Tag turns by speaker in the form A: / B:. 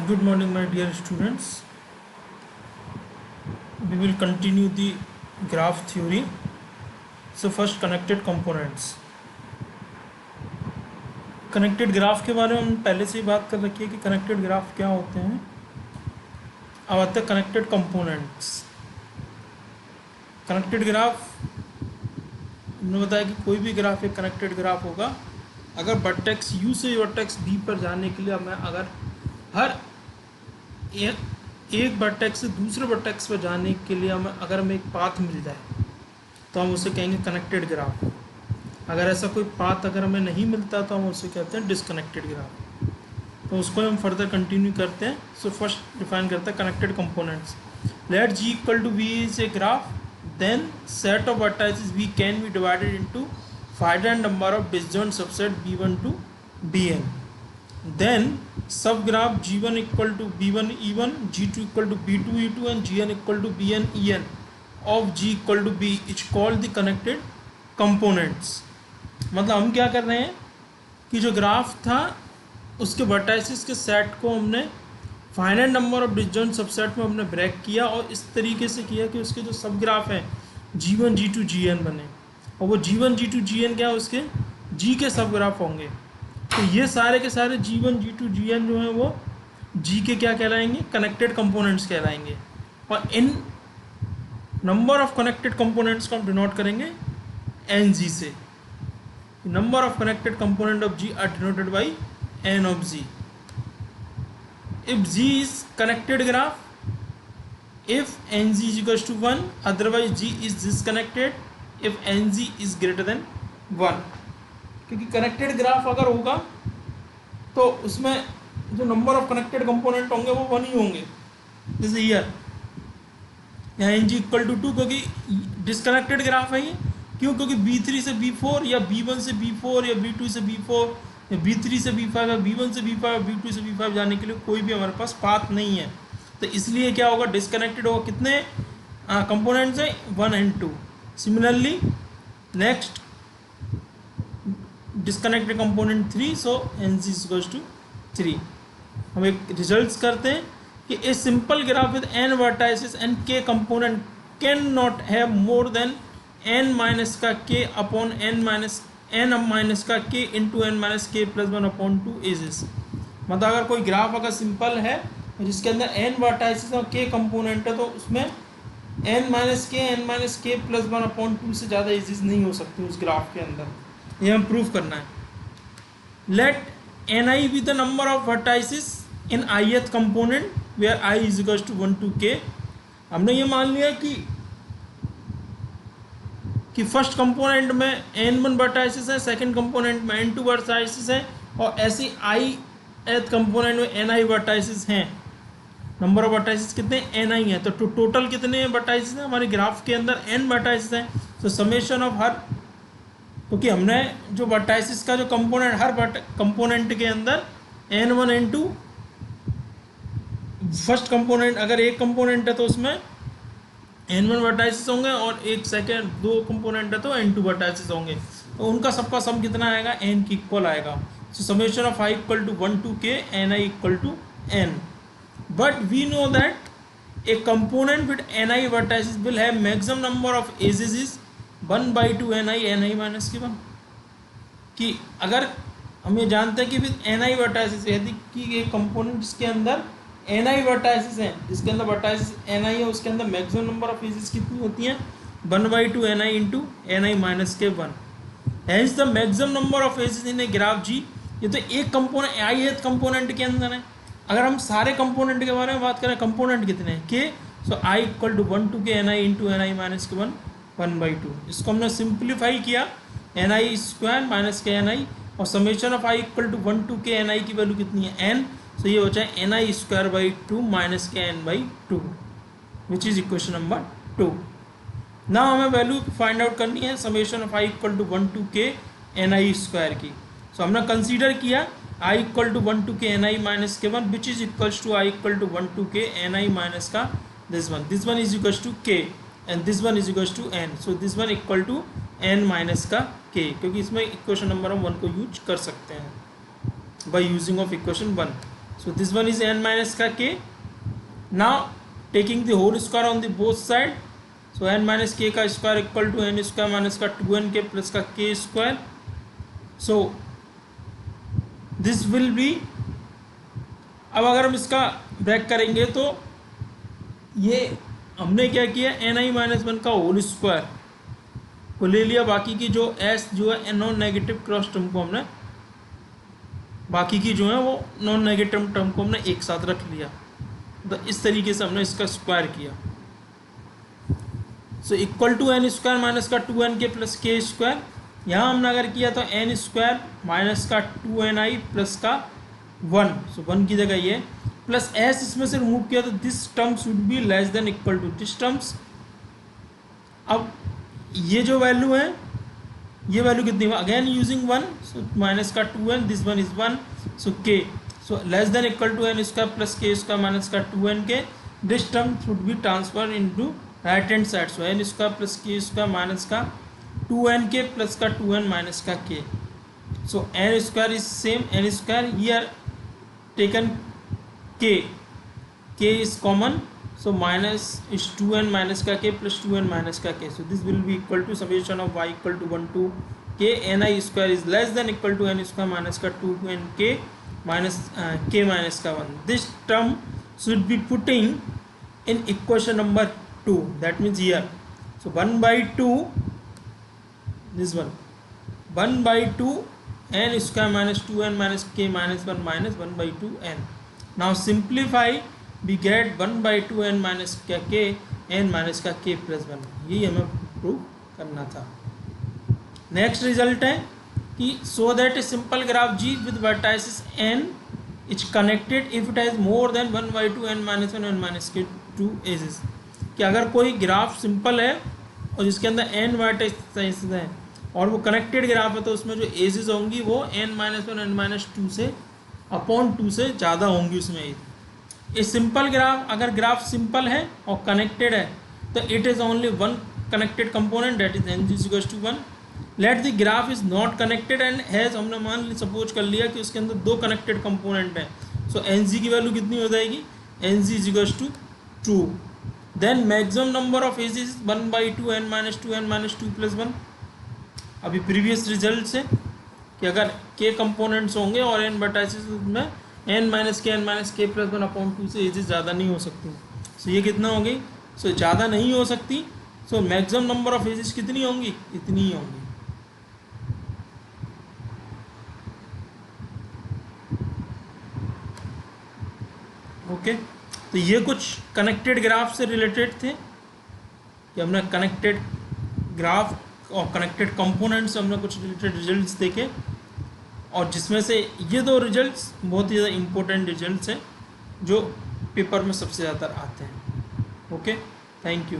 A: Good morning, my dear students. We will continue the graph theory. So first, connected components. Connected graph के बारे में हम पहले से ही बात कर रखी है कि कनेक्टेड ग्राफ क्या होते हैं. अब आते हैं कनेक्टेड कंपोनेंट्स. कनेक्टेड ग्राफ हमने बताया कि कोई भी ग्राफ एक कनेक्टेड ग्राफ होगा अगर वर्टेक्स यू से वर्टेक्स बी पर जाने के लिए हमें अगर हर एक वर्टेक्स से दूसरे वर्टेक्स पर जाने के लिए हमें एक पाथ मिल जाए तो हम उसे कहेंगे कनेक्टेड ग्राफ. अगर ऐसा कोई पाथ अगर हमें नहीं मिलता तो हम उसे कहते हैं डिसकनेक्टेड ग्राफ. तो उसको हम फर्दर कंटिन्यू करते हैं. सो फर्स्ट डिफाइन करते हैं connected components. Let G equal to V is a graph, then set of vertices we can be divided into finite number of disjoint subset b1 to bn. Then subgraph G1 equal to B1 E1, G2 equal to B2 E2 and Gn equal to Bn En of G equal to B is called the connected components. मतलब हम क्या कर रहे हैं कि जो graph था उसके वर्टाइसिस के सेट को हमने finite number of disjoint subset में हमने ब्रेक किया और इस तरीके से किया कि उसके जो सब ग्राफ हैं G1 G2 Gn बने और वो G1 G2 Gn क्या उसके G के सब ग्राफ होंगे. तो ये सारे के सारे G1 G2 Gn जो हैं वो G के क्या कहलाएंगे, कनेक्टेड कंपोनेंट्स कहलाएंगे. और इन नंबर ऑफ कनेक्टेड कंपोनेंट्स को हम डिनोट करेंगे Ng से. Number of connected component of G are denoted by N of G. If G is connected graph, if Ng is equals to 1, otherwise G is disconnected if Ng is greater than 1. क्योंकि connected graph अगर होगा तो उसमें जो number of connected component होंगे वो 1 ही होंगे. जैसे ईयर यहाँ Ng इक्वल टू 2 क्योंकि डिसकनेक्टेड ग्राफ है ये. क्यों? क्योंकि B3 से B4 या B1 से B4 या B2 से B4 या B3 से B5 या B1 से B5 या B2 से B5 जाने के लिए कोई भी हमारे पास पाथ नहीं है. तो इसलिए क्या होगा, डिसकनेक्टेड होगा. कितने कंपोनेंट्स हैं? 1 and 2. Similarly next disconnected component 3, so Ng is equals to 3. हम एक रिजल्ट्स करते हैं कि a simple graph with n vertices and k component can not have more than n minus का k अपॉन n माइनस का k into n minus k plus 1 upon 2 edges. मतलब अगर कोई ग्राफ अगर सिंपल है जिसके अंदर n वर्टाइसेस और k कंपोनेंट है तो उसमें n minus k plus 1 upon 2 से ज़्यादा एजेस नहीं हो सकती उस ग्राफ के अंदर. ये हम प्रूव करना है. Let Ni be the number of vertices in ith component where I is equal to 1 to k. हमने ये मान लिया कि फर्स्ट कंपोनेंट में n1 वर्टाइसिस है, सेकंड कंपोनेंट में n2 वर्टाइसिस है और ऐसे ith कंपोनेंट में ni वर्टाइसिस हैं. नंबर ऑफ वर्टाइसिस कितने? ni है. तो टोटल कितने वर्टाइसिस हैं हमारे ग्राफ के अंदर? n वर्टाइसिस हैं. तो समेशन ऑफ हर, क्योंकि हमने जो वर्टाइसिस का जो कंपोनेंट हर कंपोनेंट के अंदर n1 n2 फर्स्ट कंपोनेंट अगर एक कंपोनेंट है तो उसमें n1 वर्टाइसिस होंगे और एक सेकेंड दो कंपोनेंट है तो n2 वर्टाइसिस होंगे. तो उनका सबका सम कितना आएगा? n की इक्वल आएगा. So summation of i equal to 1 to k ni equal to n. But we know that a component with ni vertices will have maximum number of edges is 1/2 ni minus के 1. कि अगर हम ये जानते हैं कि with ni vertices यदि कि ये कंपोनेंट जिसके अंदर ni वर्टाइसिस हैं, जिसके अंदर वर्टाइसिस ni है उसके अंदर मैक्सिमम नंबर ऑफ एजेस कितनी होती हैं? 1/2 ni इंटू ni माइनस के 1. Hence the maximum number of edges in a graph G. ये तो एक कंपोनेंट ith कंपोनेंट के अंदर है. अगर हम सारे कंपोनेंट के बारे में बात करें, कंपोनेंट कितने हैं? k. So i equal to 1 to k ni into ni minus के 1/2. इसको हमने सिंप्लीफाई किया ni स्क्वायर माइनस के ni और summation of i equal to 1 to k ni की वैल्यू कितनी है? n. सो ये हो जाए ni स्क्वायर बाई 2 माइनस के n/2 which is equation number 2. ना हमें वैल्यू फाइंड आउट करनी है summation of i equal to 1 to k ni square की. सो हमने कंसीडर किया i equal to 1 to k ni minus के 1 which is equals to i equal to 1 to k ni minus का this one is equals to k and this one is equals to n. so this one equal to n minus का k, क्योंकि इसमें equation number हम 1 को use कर सकते हैं by using of equation 1. So this one is n minus का k. Now taking the whole square on the both side, so n minus k का square equal to n square minus का 2nk plus का k square. So this will be, अब अगर हम इसका break करेंगे तो ये हमने क्या किया, एन आई माइनस वन का होल स्क्वायर को ले लिया, बाकी की जो एस जो है नॉन नेगेटिव क्रॉस टर्म को हमने, बाकी की जो है वो नॉन नेगेटिव टर्म को हमने एक साथ रख लिया, तो इस तरीके से हमने इसका स्क्वायर किया. So equal to N square minus का 2nk प्लस के स्क्वायर. यहाँ हमने अगर किया तो एन स्क्वायर माइनस का 2ni प्लस का 1, सो 1 की जगह ये प्लस एस इसमें से रिमूव किया तो this term should be less than equal to this terms. अब ये जो वैल्यू है, ये वैल्यू कितनी है, अगेन यूजिंग 1, सो माइनस का 2n, this one is 1, so k, so less than equal to N square plus K square minus का 2nk. This term should be transfer into right hand side, so N square plus K square minus का 2nk plus का 2n minus का k. So N square is same, N square here taken k is common, so minus is 2n minus का k plus 2n minus का k. So this will be equal to summation of y equal to 1 to k, ni square is less than equal to n square minus का 2nk minus k minus का 1. This term should be putting in equation number 2, that means here. So 1 by 2, this one 1 by 2 n square minus 2n minus k minus 1 by 2 n. Now simplify, we get 1 by 2 n minus का k, n minus का k plus 1. यही हमें prove करना था. Next result है कि so that A simple graph g with vertices n is connected if it has more than 1 by 2 n minus 1 n minus k 2 edges. कि अगर कोई ग्राफ सिंपल है और जिसके अंदर n वर्टिसेस हैं और वो कनेक्टेड ग्राफ है, तो उसमें जो एजेस होंगी वो n माइनस 1 n माइनस 2 से अपॉन 2 से ज़्यादा होंगी उसमें. ये सिंपल ग्राफ, अगर ग्राफ सिंपल है और कनेक्टेड है तो it is only one connected component, that is N G equals to 1. Let the graph is not connected and has, हमने मान सपोज कर लिया कि उसके अंदर 2 कनेक्टेड कंपोनेंट हैं, सो एन जी की वैल्यू कितनी हो जाएगी, N G is equals to 2. Then maximum number of edge is 1 by 2 n minus 2 n minus 2 plus 1. अभी प्रीवियस रिजल्ट से कि अगर k कंपोनेंट्स होंगे और n वर्टिसेस में n माइनस के प्लस 1 अपॉन 2 से एजेस ज़्यादा नहीं हो सकती. सो ये कितना होगी, सो ज़्यादा नहीं हो सकती, so maximum number of edges कितनी होंगी, इतनी ही होंगी. ओके, तो ये कुछ कनेक्टेड ग्राफ से रिलेटेड थे कि हमने कनेक्टेड ग्राफ और कनेक्टेड कंपोनेंट्स से हमने कुछ रिलेटेड रिजल्ट्स देखे, और जिसमें से ये 2 रिजल्ट्स बहुत ही ज़्यादा इम्पोर्टेंट रिजल्ट्स हैं जो पेपर में सबसे ज़्यादा आते हैं. Okay, thank you.